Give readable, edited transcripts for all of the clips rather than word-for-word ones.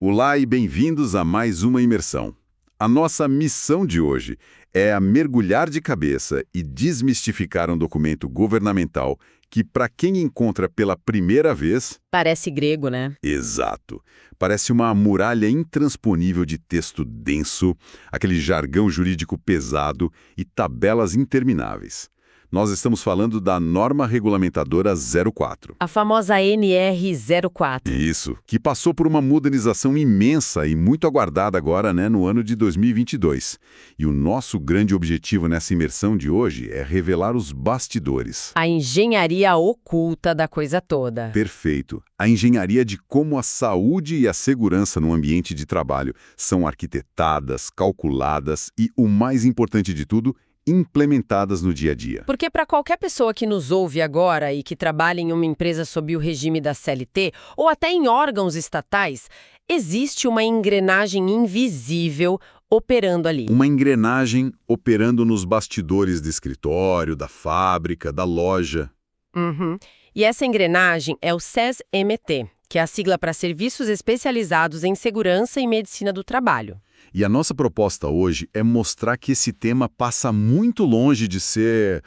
Olá e bem-vindos a mais uma imersão. A nossa missão de hoje é a mergulhar de cabeça e desmistificar um documento governamental que, para quem encontra pela primeira vez... Parece grego, né? Exato. Parece uma muralha intransponível de texto denso, aquele jargão jurídico pesado e tabelas intermináveis. Nós estamos falando da Norma Regulamentadora 04. A famosa NR04. Isso, que passou por uma modernização imensa e muito aguardada agora, no ano de 2022. E o nosso grande objetivo nessa imersão de hoje é revelar os bastidores. A engenharia oculta da coisa toda. Perfeito. A engenharia de como a saúde e a segurança no ambiente de trabalho são arquitetadas, calculadas e, o mais importante de tudo, implementadas no dia a dia. Porque para qualquer pessoa que nos ouve agora e que trabalha em uma empresa sob o regime da CLT ou até em órgãos estatais, existe uma engrenagem invisível operando ali. Uma engrenagem operando nos bastidores do escritório, da fábrica, da loja. Uhum. E essa engrenagem é o SES-MT, que é a sigla para Serviços Especializados em Segurança e Medicina do Trabalho. E a nossa proposta hoje é mostrar que esse tema passa muito longe de ser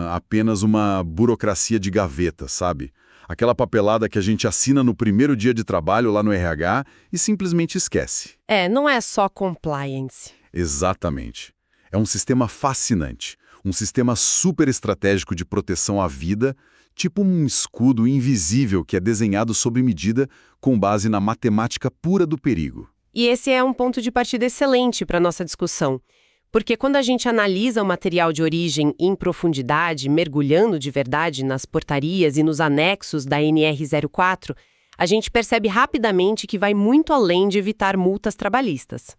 apenas uma burocracia de gaveta, sabe? Aquela papelada que a gente assina no primeiro dia de trabalho lá no RH e simplesmente esquece. Não é só compliance. Exatamente. É um sistema fascinante, um sistema super estratégico de proteção à vida, tipo um escudo invisível que é desenhado sob medida com base na matemática pura do perigo. E esse é um ponto de partida excelente para a nossa discussão, porque quando a gente analisa o material de origem em profundidade, mergulhando de verdade nas portarias e nos anexos da NR04, a gente percebe rapidamente que vai muito além de evitar multas trabalhistas.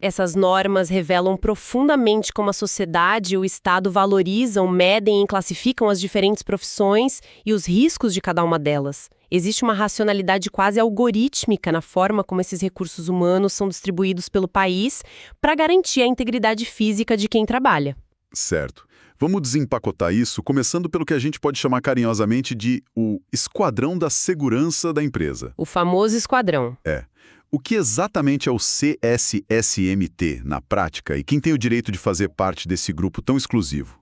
Essas normas revelam profundamente como a sociedade e o Estado valorizam, medem e classificam as diferentes profissões e os riscos de cada uma delas. Existe uma racionalidade quase algorítmica na forma como esses recursos humanos são distribuídos pelo país para garantir a integridade física de quem trabalha. Certo. Vamos desempacotar isso, começando pelo que a gente pode chamar carinhosamente de o esquadrão da segurança da empresa. O famoso esquadrão. O que exatamente é o CSSMT na prática e quem tem o direito de fazer parte desse grupo tão exclusivo?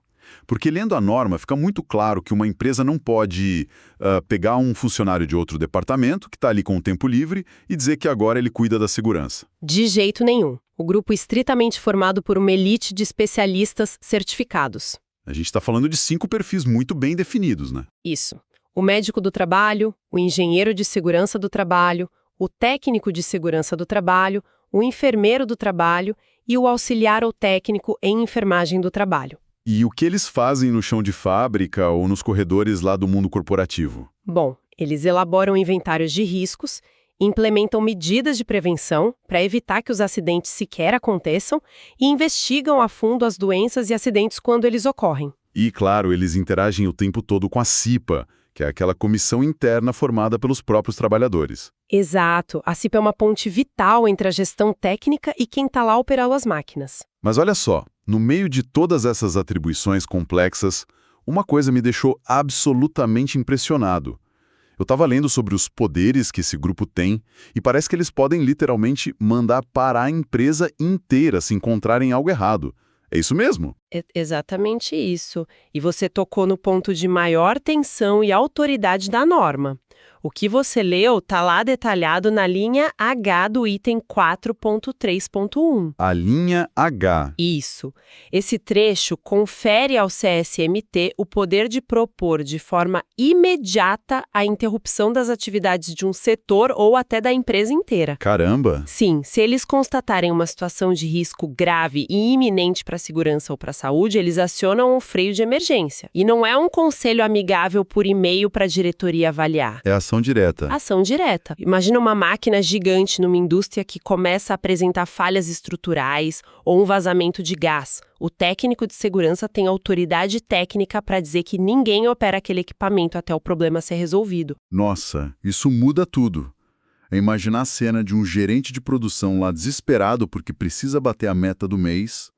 Porque lendo a norma fica muito claro que uma empresa não pode pegar um funcionário de outro departamento que está ali com o tempo livre e dizer que agora ele cuida da segurança. De jeito nenhum. O grupo é estritamente formado por uma elite de especialistas certificados. A gente está falando de 5 perfis muito bem definidos, né? Isso. O médico do trabalho, o engenheiro de segurança do trabalho, o técnico de segurança do trabalho, o enfermeiro do trabalho e o auxiliar ou técnico em enfermagem do trabalho. E o que eles fazem no chão de fábrica ou nos corredores lá do mundo corporativo? Bom, eles elaboram inventários de riscos, implementam medidas de prevenção para evitar que os acidentes sequer aconteçam e investigam a fundo as doenças e acidentes quando eles ocorrem. E, claro, eles interagem o tempo todo com a CIPA, que é aquela comissão interna formada pelos próprios trabalhadores. Exato. A CIPA é uma ponte vital entre a gestão técnica e quem está lá operando as máquinas. Mas olha só, no meio de todas essas atribuições complexas, uma coisa me deixou absolutamente impressionado. Eu estava lendo sobre os poderes que esse grupo tem e parece que eles podem literalmente mandar parar a empresa inteira se encontrarem algo errado. É isso mesmo? Exatamente isso. E você tocou no ponto de maior tensão e autoridade da norma. O que você leu está lá detalhado na linha H do item 4.3.1. A linha H. Isso. Esse trecho confere ao CSMT o poder de propor de forma imediata a interrupção das atividades de um setor ou até da empresa inteira. Caramba! Sim, se eles constatarem uma situação de risco grave e iminente para a segurança ou para a saúde, eles acionam o freio de emergência. E não é um conselho amigável por e-mail para a diretoria avaliar. É ação direta. Ação direta. Imagina uma máquina gigante numa indústria que começa a apresentar falhas estruturais ou um vazamento de gás. O técnico de segurança tem autoridade técnica para dizer que ninguém opera aquele equipamento até o problema ser resolvido. Nossa, isso muda tudo. É imaginar a cena de um gerente de produção lá desesperado porque precisa bater a meta do mês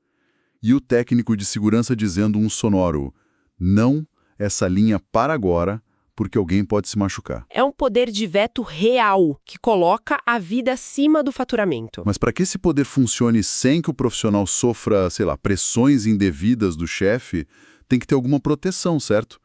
e o técnico de segurança dizendo um sonoro: não, essa linha para agora, porque alguém pode se machucar. É um poder de veto real, que coloca a vida acima do faturamento. Mas para que esse poder funcione sem que o profissional sofra, sei lá, pressões indevidas do chefe, tem que ter alguma proteção, certo?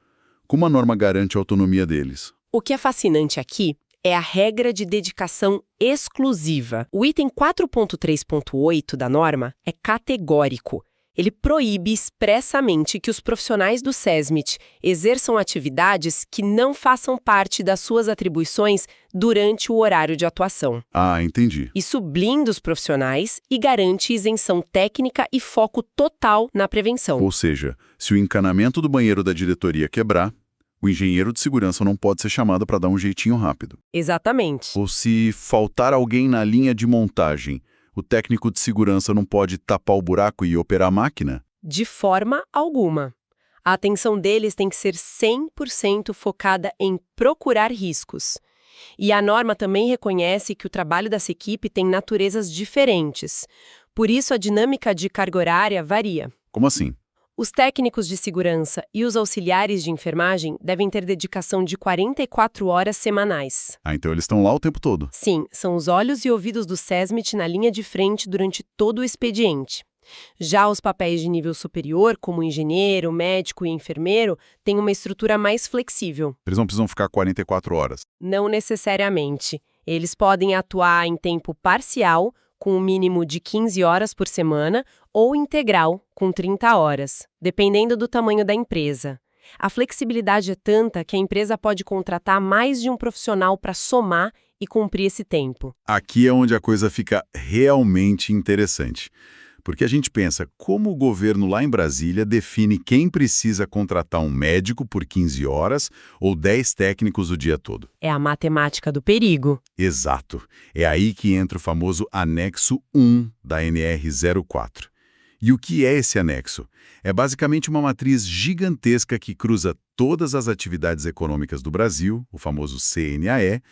Como a norma garante a autonomia deles? O que é fascinante aqui é a regra de dedicação exclusiva. O item 4.3.8 da norma é categórico. Ele proíbe expressamente que os profissionais do SESMIT exerçam atividades que não façam parte das suas atribuições durante o horário de atuação. Ah, entendi. Isso blinda os profissionais e garante isenção técnica e foco total na prevenção. Ou seja, se o encanamento do banheiro da diretoria quebrar, o engenheiro de segurança não pode ser chamado para dar um jeitinho rápido. Exatamente. Ou se faltar alguém na linha de montagem, o técnico de segurança não pode tapar o buraco e operar a máquina? De forma alguma. A atenção deles tem que ser 100% focada em procurar riscos. E a norma também reconhece que o trabalho dessa equipe tem naturezas diferentes. Por isso, a dinâmica de carga horária varia. Como assim? Os técnicos de segurança e os auxiliares de enfermagem devem ter dedicação de 44 horas semanais. Ah, então eles estão lá o tempo todo. Sim, são os olhos e ouvidos do SESMIT na linha de frente durante todo o expediente. Já os papéis de nível superior, como engenheiro, médico e enfermeiro, têm uma estrutura mais flexível. Eles não precisam ficar 44 horas. Não necessariamente. Eles podem atuar em tempo parcial, com um mínimo de 15 horas por semana, ou integral, com 30 horas, dependendo do tamanho da empresa. A flexibilidade é tanta que a empresa pode contratar mais de um profissional para somar e cumprir esse tempo. Aqui é onde a coisa fica realmente interessante. Porque a gente pensa, como o governo lá em Brasília define quem precisa contratar um médico por 15 horas ou 10 técnicos o dia todo? É a matemática do perigo. Exato. É aí que entra o famoso anexo 1 da NR04. E o que é esse anexo? É basicamente uma matriz gigantesca que cruza todas as atividades econômicas do Brasil, o famoso CNAE,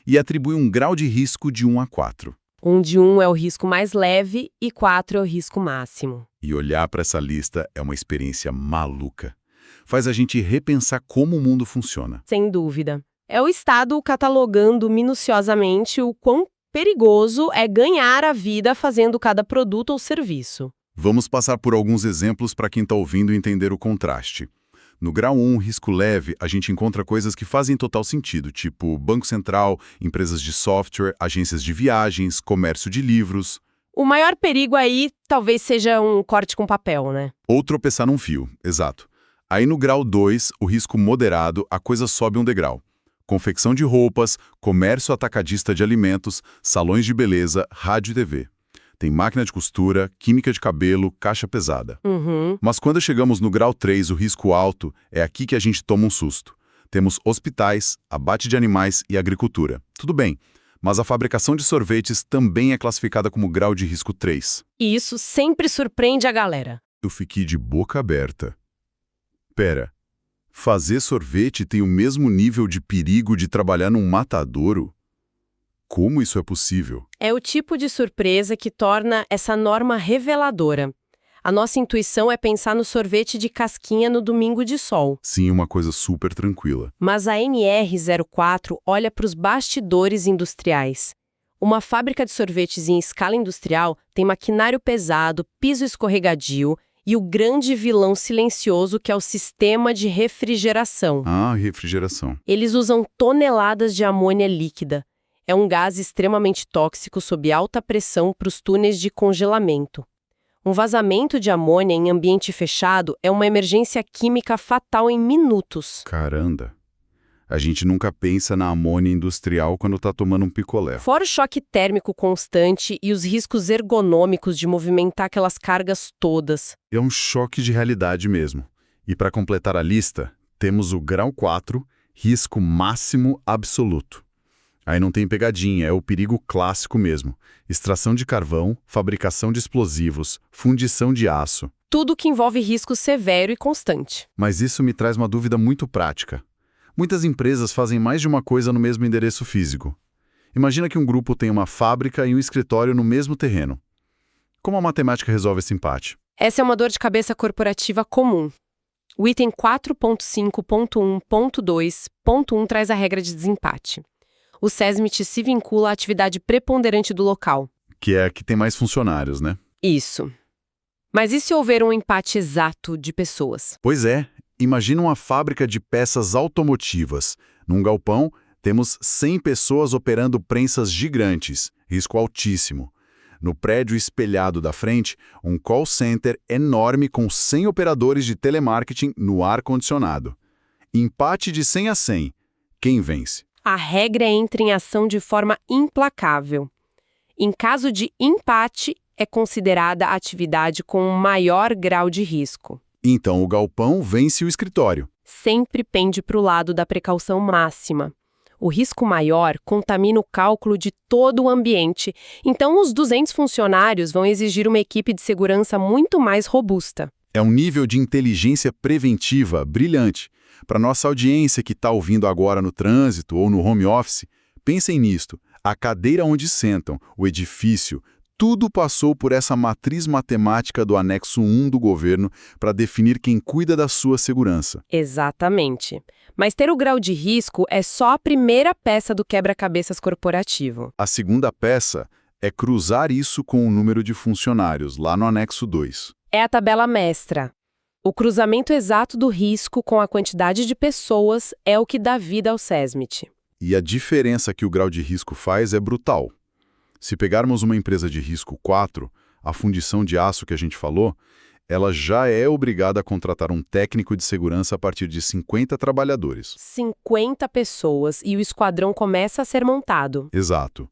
e atribui um grau de risco de 1 a 4. Onde 1 é o risco mais leve e 4 é o risco máximo. E olhar para essa lista é uma experiência maluca. Faz a gente repensar como o mundo funciona. Sem dúvida. É o Estado catalogando minuciosamente o quão perigoso é ganhar a vida fazendo cada produto ou serviço. Vamos passar por alguns exemplos para quem está ouvindo entender o contraste. No grau 1, risco leve, a gente encontra coisas que fazem total sentido, tipo Banco Central, empresas de software, agências de viagens, comércio de livros. O maior perigo aí talvez seja um corte com papel, né? Ou tropeçar num fio, exato. Aí no grau 2, o risco moderado, a coisa sobe um degrau. Confecção de roupas, comércio atacadista de alimentos, salões de beleza, rádio e TV. Tem máquina de costura, química de cabelo, caixa pesada. Mas quando chegamos no grau 3, o risco alto, é aqui que a gente toma um susto. Temos hospitais, abate de animais e agricultura. Tudo bem, mas a fabricação de sorvetes também é classificada como grau de risco 3. E isso sempre surpreende a galera. Eu fiquei de boca aberta. Pera, fazer sorvete tem o mesmo nível de perigo de trabalhar num matadouro? Como isso é possível? É o tipo de surpresa que torna essa norma reveladora. A nossa intuição é pensar no sorvete de casquinha no domingo de sol. Sim, uma coisa super tranquila. Mas a NR04 olha para os bastidores industriais. Uma fábrica de sorvetes em escala industrial tem maquinário pesado, piso escorregadio e o grande vilão silencioso que é o sistema de refrigeração. Ah, refrigeração. Eles usam toneladas de amônia líquida. É um gás extremamente tóxico sob alta pressão para os túneis de congelamento. Um vazamento de amônia em ambiente fechado é uma emergência química fatal em minutos. Caramba. A gente nunca pensa na amônia industrial quando está tomando um picolé. Fora o choque térmico constante e os riscos ergonômicos de movimentar aquelas cargas todas. É um choque de realidade mesmo. E para completar a lista, temos o grau 4, risco máximo absoluto. Aí não tem pegadinha, é o perigo clássico mesmo. Extração de carvão, fabricação de explosivos, fundição de aço. Tudo que envolve risco severo e constante. Mas isso me traz uma dúvida muito prática. Muitas empresas fazem mais de uma coisa no mesmo endereço físico. Imagina que um grupo tem uma fábrica e um escritório no mesmo terreno. Como a matemática resolve esse empate? Essa é uma dor de cabeça corporativa comum. O item 4.5.1.2.1 traz a regra de desempate. O SESMIT se vincula à atividade preponderante do local. Que é a que tem mais funcionários, né? Isso. Mas e se houver um empate exato de pessoas? Pois é, imagina uma fábrica de peças automotivas. Num galpão, temos 100 pessoas operando prensas gigantes, risco altíssimo. No prédio espelhado da frente, um call center enorme com 100 operadores de telemarketing no ar-condicionado. Empate de 100 a 100. Quem vence? A regra entra em ação de forma implacável. Em caso de empate, é considerada a atividade com um maior grau de risco. Então o galpão vence o escritório. Sempre pende para o lado da precaução máxima. O risco maior contamina o cálculo de todo o ambiente, então os 200 funcionários vão exigir uma equipe de segurança muito mais robusta. É um nível de inteligência preventiva brilhante. Para nossa audiência que está ouvindo agora no trânsito ou no home office, pensem nisto. A cadeira onde sentam, o edifício, tudo passou por essa matriz matemática do anexo 1 do governo para definir quem cuida da sua segurança. Exatamente. Mas ter o grau de risco é só a primeira peça do quebra-cabeças corporativo. A segunda peça é cruzar isso com o número de funcionários, lá no anexo 2. É a tabela mestra. O cruzamento exato do risco com a quantidade de pessoas é o que dá vida ao SESMIT. E a diferença que o grau de risco faz é brutal. Se pegarmos uma empresa de risco 4, a fundição de aço que a gente falou, ela já é obrigada a contratar um técnico de segurança a partir de 50 trabalhadores. 50 pessoas e o esquadrão começa a ser montado. Exato.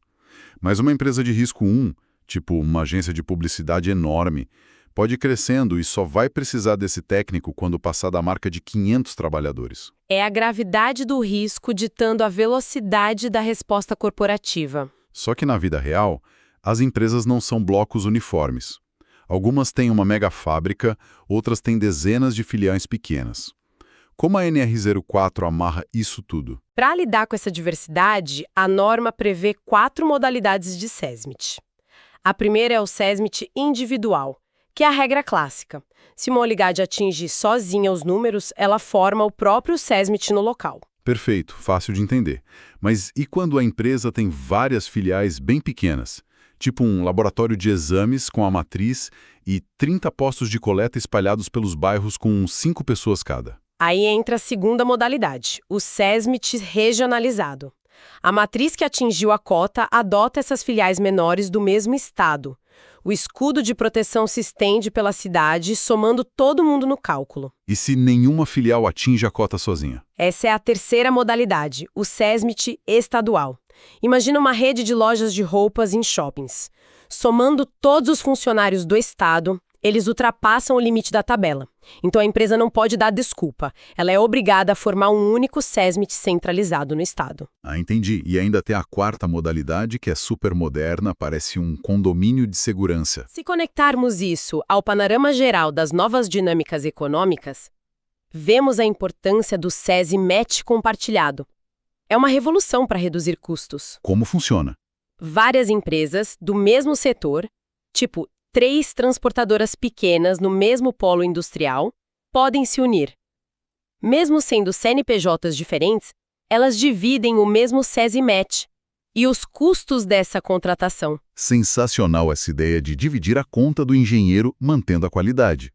Mas uma empresa de risco 1, tipo uma agência de publicidade enorme, pode ir crescendo e só vai precisar desse técnico quando passar da marca de 500 trabalhadores. É a gravidade do risco ditando a velocidade da resposta corporativa. Só que na vida real, as empresas não são blocos uniformes. Algumas têm uma mega fábrica, outras têm dezenas de filiais pequenas. Como a NR04 amarra isso tudo? Para lidar com essa diversidade, a norma prevê 4 modalidades de SESMIT. A primeira é o SESMIT individual, que é a regra clássica. Se uma unidade atinge sozinha os números, ela forma o próprio SESMIT no local. Perfeito, fácil de entender. Mas e quando a empresa tem várias filiais bem pequenas? Tipo um laboratório de exames com a matriz e 30 postos de coleta espalhados pelos bairros com 5 pessoas cada. Aí entra a segunda modalidade, o SESMIT regionalizado. A matriz que atingiu a cota adota essas filiais menores do mesmo estado. O escudo de proteção se estende pela cidade, somando todo mundo no cálculo. E se nenhuma filial atinge a cota sozinha? Essa é a terceira modalidade, o SESMIT estadual. Imagina uma rede de lojas de roupas em shoppings. Somando todos os funcionários do estado, eles ultrapassam o limite da tabela. Então a empresa não pode dar desculpa. Ela é obrigada a formar um único SESMIT centralizado no estado. Ah, entendi. E ainda tem a quarta modalidade, que é super moderna, parece um condomínio de segurança. Se conectarmos isso ao panorama geral das novas dinâmicas econômicas, vemos a importância do SESMIT compartilhado. É uma revolução para reduzir custos. Como funciona? Várias empresas do mesmo setor, tipo 3 transportadoras pequenas no mesmo polo industrial, podem se unir. Mesmo sendo CNPJs diferentes, elas dividem o mesmo SESMIT e os custos dessa contratação. Sensacional essa ideia de dividir a conta do engenheiro mantendo a qualidade.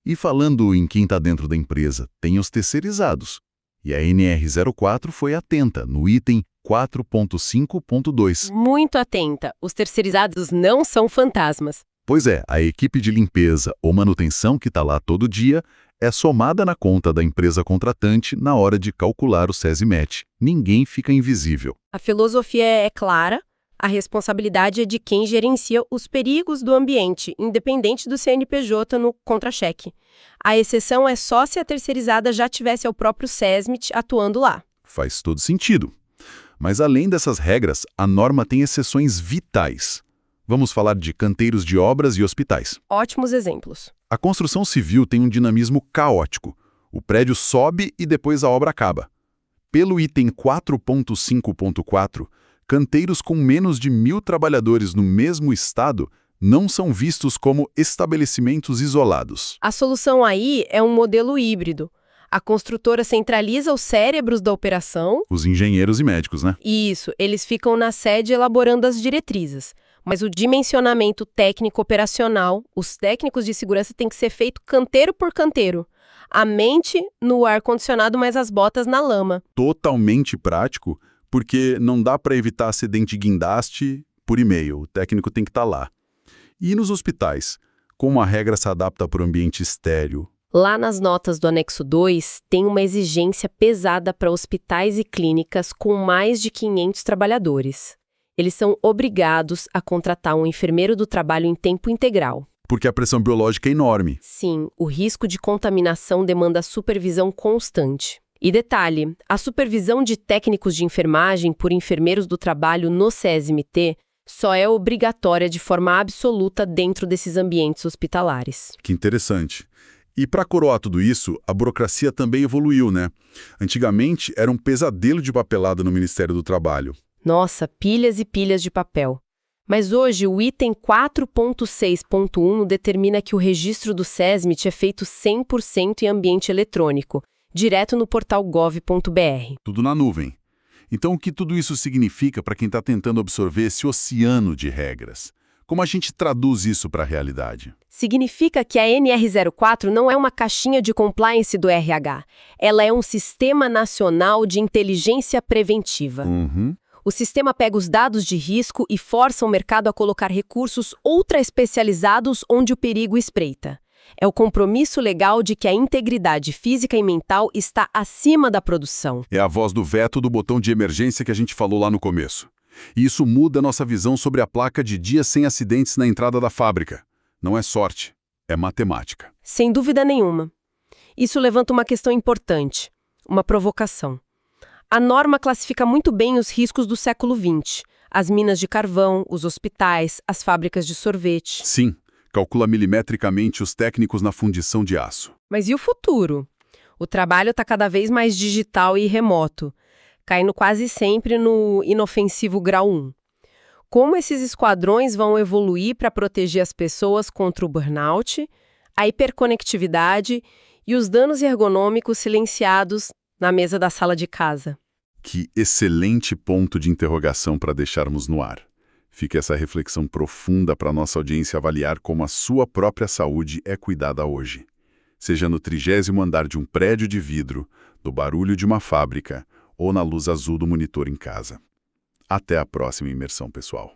E falando em quem está dentro da empresa, tem os terceirizados. E a NR04 foi atenta no item 4.5.2. Muito atenta, os terceirizados não são fantasmas. Pois é, a equipe de limpeza ou manutenção que está lá todo dia é somada na conta da empresa contratante na hora de calcular o SESMIT. Ninguém fica invisível. A filosofia é clara, a responsabilidade é de quem gerencia os perigos do ambiente, independente do CNPJ no contra-cheque. A exceção é só se a terceirizada já tivesse o próprio SESMIT atuando lá. Faz todo sentido. Mas além dessas regras, a norma tem exceções vitais. Vamos falar de canteiros de obras e hospitais. Ótimos exemplos. A construção civil tem um dinamismo caótico. O prédio sobe e depois a obra acaba. Pelo item 4.5.4, canteiros com menos de 1.000 trabalhadores no mesmo estado Não são vistos como estabelecimentos isolados. A solução aí é um modelo híbrido. A construtora centraliza os cérebros da operação. Os engenheiros e médicos, né? Isso, eles ficam na sede elaborando as diretrizes. Mas o dimensionamento técnico-operacional, os técnicos de segurança têm que ser feito canteiro por canteiro. A mente no ar-condicionado, mas as botas na lama. Totalmente prático, porque não dá para evitar acidente de guindaste por e-mail. O técnico tem que estar lá. E nos hospitais? Como a regra se adapta para o ambiente estéril? Lá nas notas do anexo 2, tem uma exigência pesada para hospitais e clínicas com mais de 500 trabalhadores. Eles são obrigados a contratar um enfermeiro do trabalho em tempo integral. Porque a pressão biológica é enorme. Sim, o risco de contaminação demanda supervisão constante. E detalhe, a supervisão de técnicos de enfermagem por enfermeiros do trabalho no CESMT só é obrigatória de forma absoluta dentro desses ambientes hospitalares. Que interessante. E para coroar tudo isso, a burocracia também evoluiu, né? Antigamente era um pesadelo de papelada no Ministério do Trabalho. Nossa, pilhas e pilhas de papel. Mas hoje o item 4.6.1 determina que o registro do SESMIT é feito 100% em ambiente eletrônico, direto no portal gov.br. Tudo na nuvem. Então o que tudo isso significa para quem está tentando absorver esse oceano de regras? Como a gente traduz isso para a realidade? Significa que a NR04 não é uma caixinha de compliance do RH. Ela é um sistema nacional de inteligência preventiva. O sistema pega os dados de risco e força o mercado a colocar recursos ultra-especializados onde o perigo espreita. É o compromisso legal de que a integridade física e mental está acima da produção. É a voz do veto do botão de emergência que a gente falou lá no começo. E isso muda a nossa visão sobre a placa de dias sem acidentes na entrada da fábrica. Não é sorte, é matemática. Sem dúvida nenhuma. Isso levanta uma questão importante, uma provocação. A norma classifica muito bem os riscos do século XX. As minas de carvão, os hospitais, as fábricas de sorvete. Sim, calcula milimetricamente os técnicos na fundição de aço. Mas e o futuro? O trabalho está cada vez mais digital e remoto, caindo quase sempre no inofensivo grau 1. Como esses esquadrões vão evoluir para proteger as pessoas contra o burnout, a hiperconectividade e os danos ergonômicos silenciados na mesa da sala de casa? Que excelente ponto de interrogação para deixarmos no ar. Fica essa reflexão profunda para a nossa audiência avaliar como a sua própria saúde é cuidada hoje. Seja no 30º andar de um prédio de vidro, do barulho de uma fábrica ou na luz azul do monitor em casa. Até a próxima imersão, pessoal.